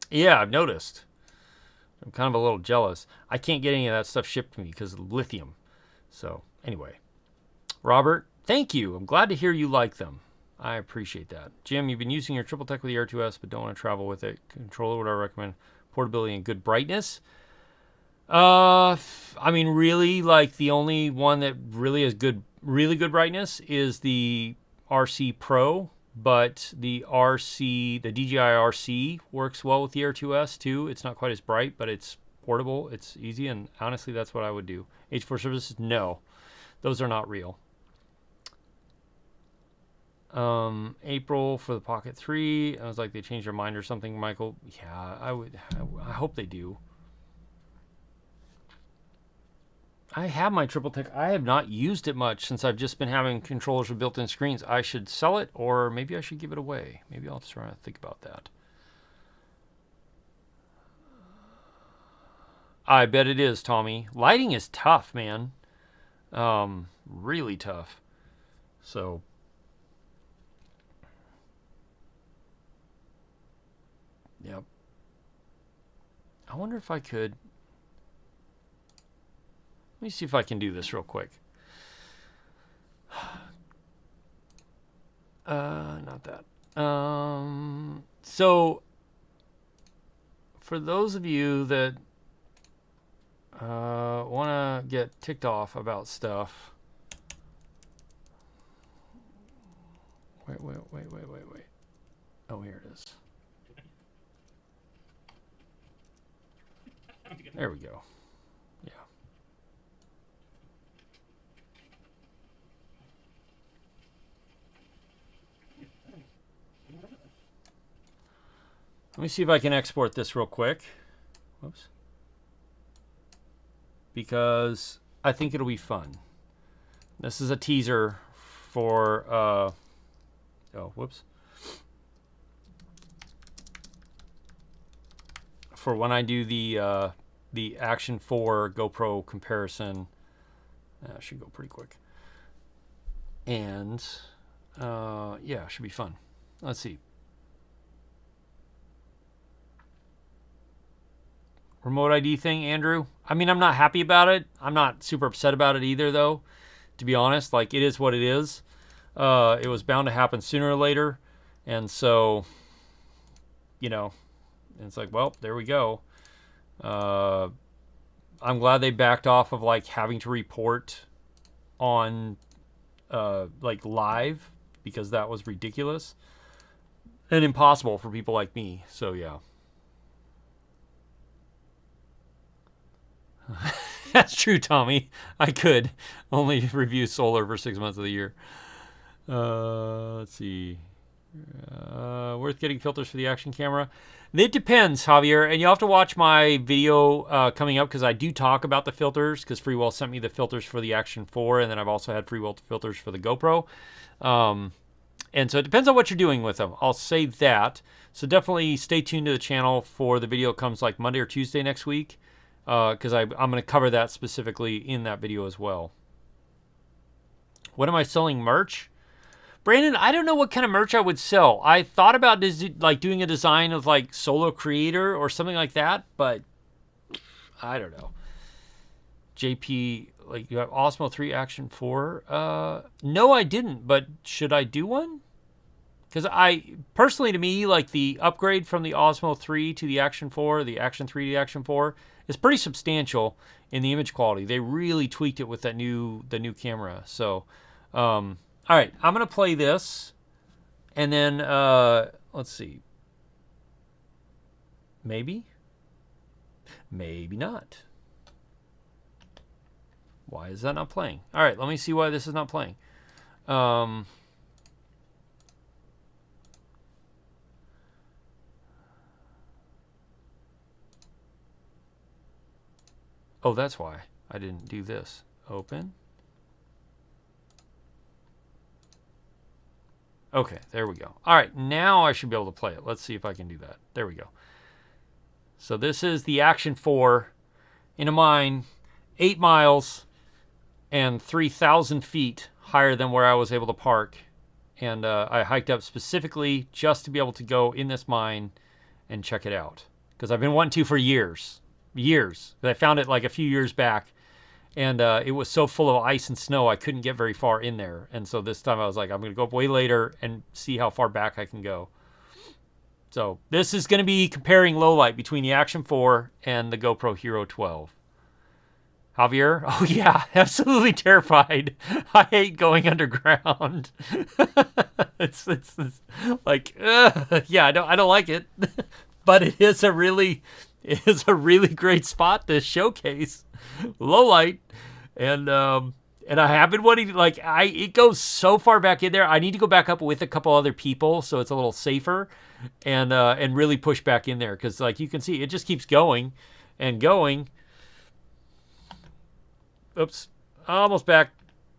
Yeah, I've noticed. I'm kind of a little jealous. I can't get any of that stuff shipped to me because of lithium. So anyway, Robert, thank you. I'm glad to hear you like them. I appreciate that. Jim, you've been using your Triple Tech with the Air 2S, but don't want to travel with it. Controller, what I recommend? Portability and good brightness. I mean, really, like, the only one that really is really good brightness is the RC Pro, but the DJI RC works well with the Air 2S too. It's not quite as bright, but it's portable. It's easy, and honestly, that's what I would do. H4 services, no. Those are not real. April for the Pocket 3. I was like, they changed their mind or something, Michael. Yeah, I hope they do. I have my Triple Tech. I have not used it much since I've just been having controllers with built-in screens. I should sell it, or maybe I should give it away. Maybe I'll try to think about that. I bet it is, Tommy. Lighting is tough, man. Really tough. So yep. I wonder if I could. Let me see if I can do this real quick. Not that. So for those of you that want to get ticked off about stuff. Wait. Oh, here it is. There we go. Yeah. Let me see if I can export this real quick. Whoops. Because I think it'll be fun. This is a teaser for, oh, whoops. for when I do the Action 4 GoPro comparison. That should go pretty quick. And yeah, should be fun. Let's see. Remote ID thing, Andrew. I mean, I'm not happy about it. I'm not super upset about it either, though, to be honest. Like, it is what it is. It was bound to happen sooner or later. And so, you know, it's like, well, there we go. I'm glad they backed off of, like, having to report on, like, live, because that was ridiculous and impossible for people like me. So, yeah. That's true, Tommy. I could only review solar for 6 months of the year. Let's see. Worth getting filters for the action camera? It depends, Javier. And you'll have to watch my video coming up, because I do talk about the filters, because Freewell sent me the filters for the Action 4, and then I've also had Freewell filters for the GoPro. And so it depends on what you're doing with them. I'll say that. So definitely stay tuned to the channel for the video. It comes like Monday or Tuesday next week. Because I'm going to cover that specifically in that video as well. What am I selling? Merch? Brandon, I don't know what kind of merch I would sell. I thought about like doing a design of like solo creator or something like that, but I don't know. JP, like, you have Osmo 3 Action 4? No, I didn't, but should I do one? Because personally, to me, like, the upgrade from the Osmo 3 to the Action 4, the Action 3 to the Action 4, is pretty substantial in the image quality. They really tweaked it with the new camera. So, all right, I'm going to play this, and then, let's see. Maybe? Maybe not. Why is that not playing? All right, let me see why this is not playing. Oh, that's why I didn't do this. Open. Okay, there we go. All right, now I should be able to play it. Let's see if I can do that. There we go. So this is the Action 4 in a mine, 8 miles and 3,000 feet higher than where I was able to park. And I hiked up specifically just to be able to go in this mine and check it out, because I've been wanting to for years. I found it like a few years back, and it was so full of ice and snow I couldn't get very far in there. And so this time I was like, I'm going to go up way later and see how far back I can go. So this is going to be comparing low light between the Action 4 and the GoPro Hero 12. Javier? Oh yeah, absolutely terrified. I hate going underground. it's like, yeah, I don't like it, but it is a really great spot to showcase low light, and I have been wanting to, like, it goes so far back in there. I need to go back up with a couple other people so it's a little safer, and really push back in there, because, like, you can see it just keeps going and going. Oops, almost back.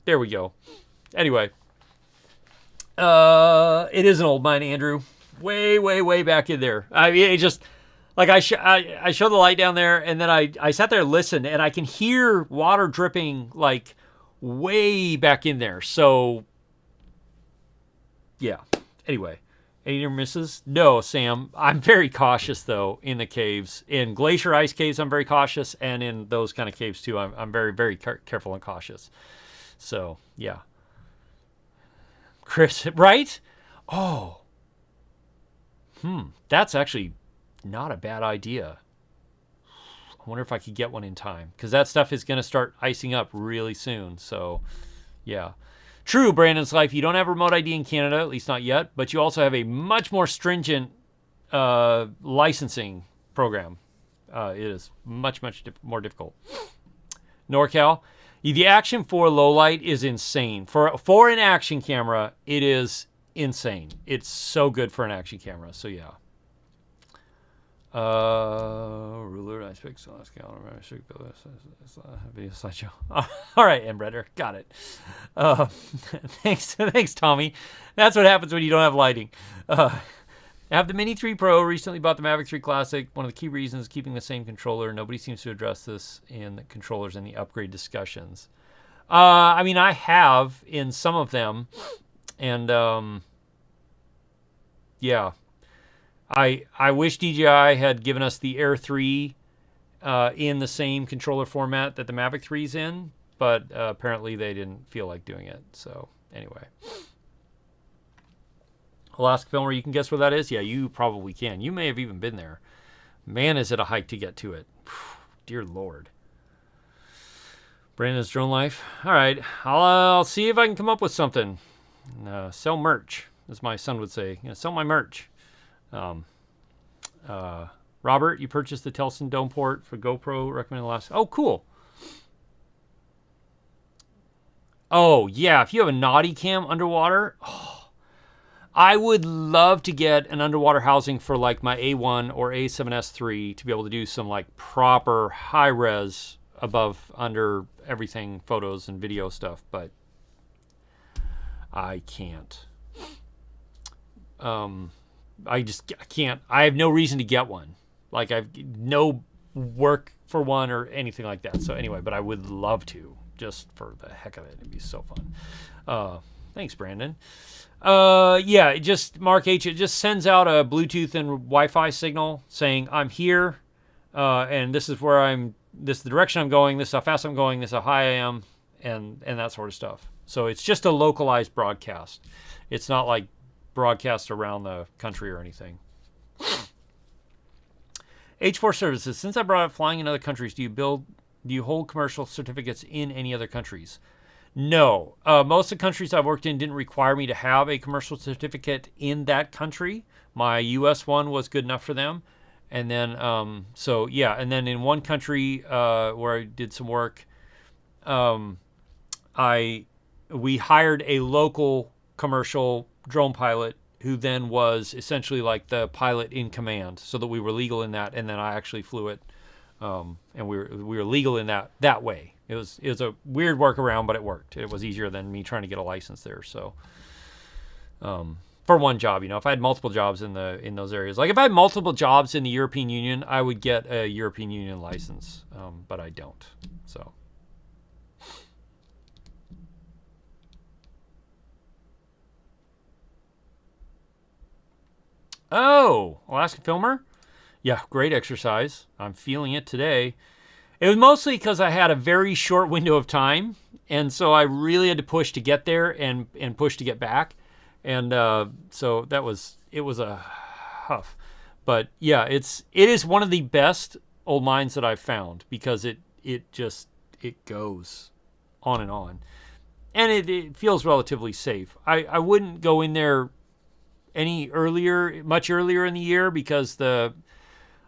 There we go. Anyway, it is an old mine, Andrew. Way back in there. I mean, it just, like, I show the light down there, and then I sat there and listened, and I can hear water dripping, like, way back in there. So, yeah. Anyway, any near misses? No, Sam. I'm very cautious, though, in the caves. In glacier ice caves, I'm very cautious, and in those kind of caves, too, I'm very careful and cautious. So, yeah. Chris, right? Oh. That's actually not a bad idea. I wonder if I could get one in time, because that stuff is going to start icing up really soon. So, yeah. True, Brandon's Life. You don't have remote ID in Canada, at least not yet, but you also have a much more stringent licensing program. It is much more difficult. NorCal, the Action 4 low light is insane. For an action camera, it is insane. It's so good for an action camera. So yeah. Ruler, nice pixel, last calendar, video slideshow. All right, Embredder, got it. Thanks, Tommy. That's what happens when you don't have lighting. I have the Mini 3 Pro, recently bought the Mavic 3 Classic. One of the key reasons is keeping the same controller. Nobody seems to address this in the controllers in the upgrade discussions. I mean, I have in some of them, and yeah. I wish DJI had given us the Air 3 in the same controller format that the Mavic 3's in, but apparently they didn't feel like doing it. So anyway. Alaska Filmer, you can guess where that is? Yeah, you probably can. You may have even been there. Man, is it a hike to get to it. Dear Lord. Brandon's Drone Life. All right, I'll see if I can come up with something. Sell merch, as my son would say. Sell my merch. Robert, you purchased the Telston Dome port for GoPro. Recommended last. Oh, cool. Oh, yeah. If you have a naughty cam underwater, I would love to get an underwater housing for like my A1 or A7S III to be able to do some like proper high res above, under everything, photos and video stuff, but I can't. I can't. I have no reason to get one. Like, I've no work for one or anything like that. So anyway, but I would love to, just for the heck of it. It'd be so fun. Thanks, Brandon. Yeah, it just, Mark H, it just sends out a Bluetooth and Wi-Fi signal saying, I'm here, and this is where this is the direction I'm going, this is how fast I'm going, this is how high I am, and that sort of stuff. So it's just a localized broadcast. It's not like broadcast around the country or anything. H4 Services, since I brought up flying in other countries, do you hold commercial certificates in any other countries? No. Most of the countries I've worked in didn't require me to have a commercial certificate in that country. My US one was good enough for them. And then, so yeah, and then in one country where I did some work, we hired a local commercial drone pilot who then was essentially like the pilot in command, so that we were legal in that, and then I actually flew it, and we were legal in that way. It was a weird workaround, but it worked. It was easier than me trying to get a license there. So, for one job, if I had multiple jobs in those areas, like if I had multiple jobs in the European Union, I would get a European Union license, but I don't. So. Oh, Alaska Filmer? Yeah, great exercise. I'm feeling it today. It was mostly because I had a very short window of time, and so I really had to push to get there and push to get back. And so it was a huff. But yeah, it is one of the best old mines that I've found, because it goes on and on. And it feels relatively safe. I wouldn't go in there much earlier in the year, because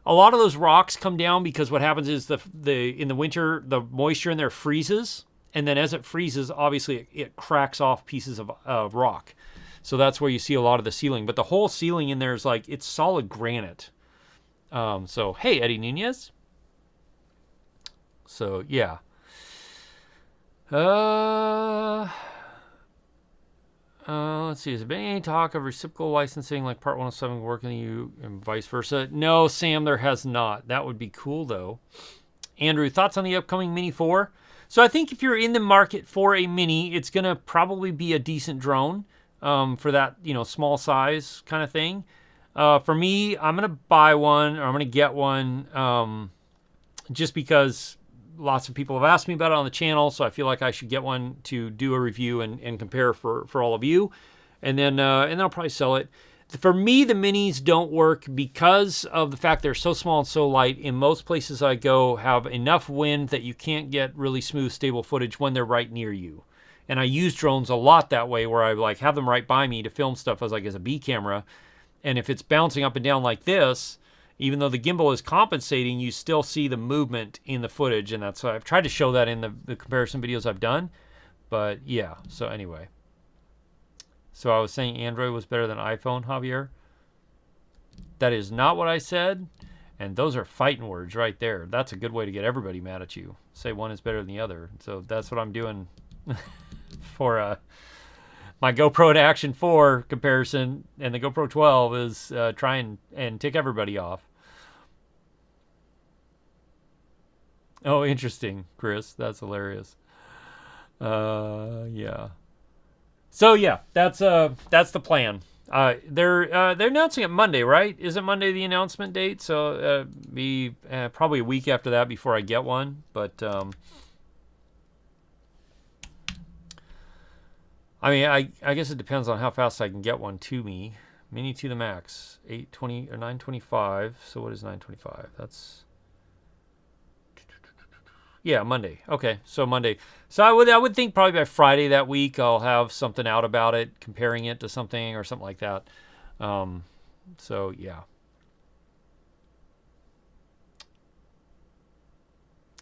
a lot of those rocks come down, because what happens is in the winter the moisture in there freezes, and then as it freezes, obviously it cracks off pieces of rock. So that's where you see a lot of the ceiling. But the whole ceiling in there is like, it's solid granite. So hey, Eddie Nunez. So yeah. Let's see. Has there been any talk of reciprocal licensing, like Part 107 working in you and vice versa? No, Sam, there has not. That would be cool, though. Andrew, thoughts on the upcoming Mini 4? So I think if you're in the market for a Mini, it's going to probably be a decent drone for that, small size kind of thing. For me, I'm going to buy one, or I'm going to get one, just because lots of people have asked me about it on the channel, so I feel like I should get one to do a review and compare for all of you, and then I'll probably sell it. For me, the Minis don't work because of the fact they're so small and so light. In most places I go, have enough wind that you can't get really smooth, stable footage when they're right near you. And I use drones a lot that way, where I like have them right by me to film stuff as a B camera, and if it's bouncing up and down like this, even though the gimbal is compensating, you still see the movement in the footage, and that's why I've tried to show that in the comparison videos I've done. But yeah, so anyway. So I was saying Android was better than iPhone, Javier. That is not what I said, and those are fighting words right there. That's a good way to get everybody mad at you. Say one is better than the other. So that's what I'm doing for my GoPro to Action 4 comparison and the GoPro 12 is try and tick everybody off. Oh, interesting, Chris. That's hilarious. Yeah. So yeah, that's the plan. They're announcing it Monday, right? Isn't Monday the announcement date? So be probably a week after that before I get one. But I mean, I guess it depends on how fast I can get one to me. Mini to the max, 820 or 925. So what is 925? That's Monday. Okay, so Monday. So I would think probably by Friday that week I'll have something out about it, comparing it to something or something like that. So yeah.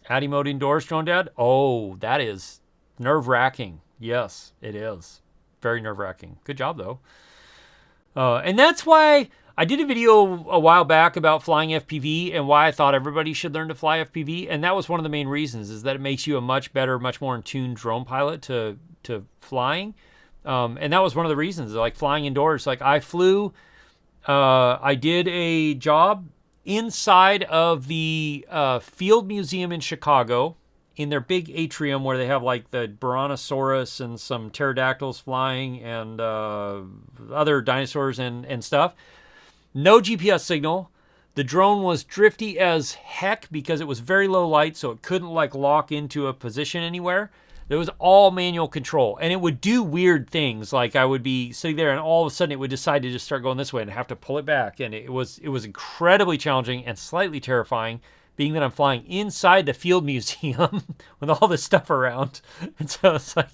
Addy mode indoors, Drone Dad? Oh, that is nerve-wracking. Yes, it is. Very nerve-wracking. Good job, though. And that's why I did a video a while back about flying FPV and why I thought everybody should learn to fly FPV. And that was one of the main reasons, is that it makes you a much better, much more in tune drone pilot to flying. And that was one of the reasons, like flying indoors. Like I flew, I did a job inside of the Field Museum in Chicago, in their big atrium where they have like the Brontosaurus and some pterodactyls flying and other dinosaurs and stuff. No GPS signal. The drone was drifty as heck because it was very low light, so it couldn't like lock into a position anywhere. It was all manual control, and it would do weird things. Like I would be sitting there, and all of a sudden it would decide to just start going this way, and have to pull it back. And it was incredibly challenging and slightly terrifying, being that I'm flying inside the Field Museum with all this stuff around. And so it's like,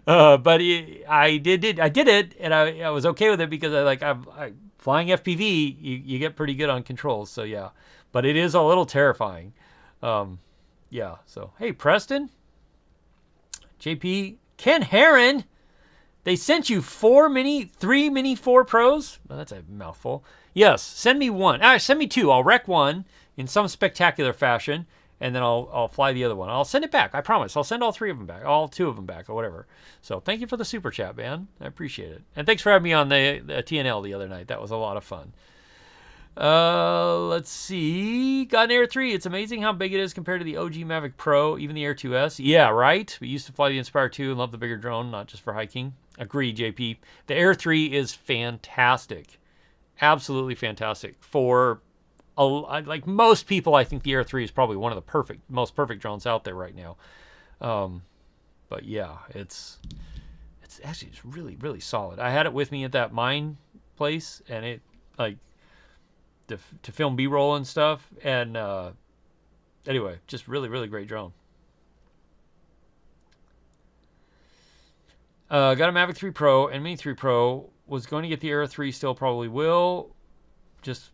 but I did it, and I was okay with it because I flying FPV, you get pretty good on controls. So yeah, but it is a little terrifying. Yeah. So hey, Preston, JP, Ken Heron, they sent you 3 Mini 4 Pros. Well, that's a mouthful. Yes, send me one. Send me two. I'll wreck one in some spectacular fashion, and then I'll fly the other one. I'll send it back. I promise. I'll send all 3 of them back, all 2 of them back, or whatever. So thank you for the super chat, man. I appreciate it. And thanks for having me on the TNL the other night. That was a lot of fun. Let's see. Got an Air 3. It's amazing how big it is compared to the OG Mavic Pro, even the Air 2S. Yeah, right? We used to fly the Inspire 2 and love the bigger drone, not just for hiking. Agree, JP. The Air 3 is fantastic. Absolutely fantastic. For like most people, I think the Air 3 is probably one of the most perfect drones out there right now. But yeah, it's actually really, really solid. I had it with me at that mine place, and it like to film B-roll and stuff. And anyway, just really, really great drone. Got a Mavic 3 Pro and Mini 3 Pro. Was going to get the Air 3, still probably will. Just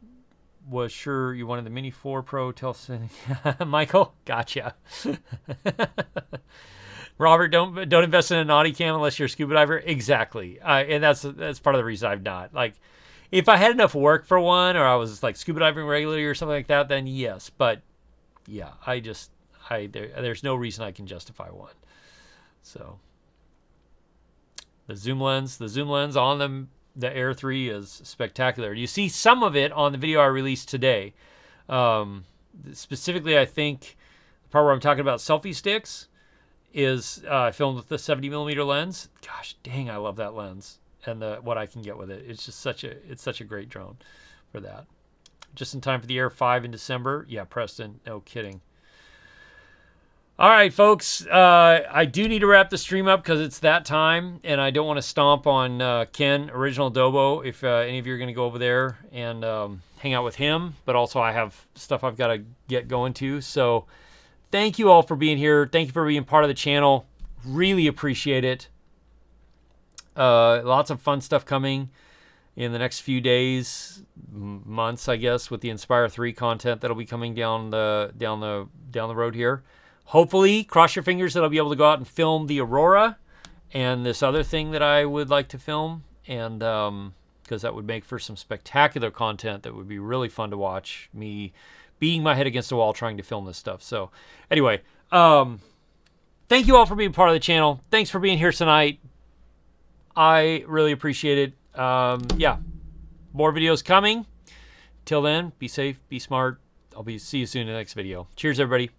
was sure you wanted the Mini 4 Pro. Tell Michael, gotcha. Robert, don't invest in a naughty cam unless you're a scuba diver. Exactly, and that's part of the reason I've not. Like, if I had enough work for one, or I was like scuba diving regularly or something like that, then yes. But yeah, there's no reason I can justify one. So the zoom lens on the Air 3 is spectacular. You see some of it on the video I released today. Specifically, I think the part where I'm talking about selfie sticks is filmed with the 70mm lens. Gosh dang, I love that lens and what I can get with it. It's just such a great drone for that. Just in time for the Air 5 in December. Yeah, Preston, no kidding. All right, folks, I do need to wrap the stream up because it's that time, and I don't want to stomp on Ken, Original Dobo, if any of you are going to go over there and hang out with him. But also I have stuff I've got to get going to. So thank you all for being here. Thank you for being part of the channel. Really appreciate it. Lots of fun stuff coming in the next few days, months, I guess, with the Inspire 3 content that'll be coming down the road here. Hopefully, cross your fingers that I'll be able to go out and film the Aurora and this other thing that I would like to film, and because that would make for some spectacular content that would be really fun to watch, me beating my head against a wall trying to film this stuff. So anyway, thank you all for being part of the channel. Thanks for being here tonight. I really appreciate it. Yeah, more videos coming. Till then, be safe, be smart. I'll see you soon in the next video. Cheers, everybody.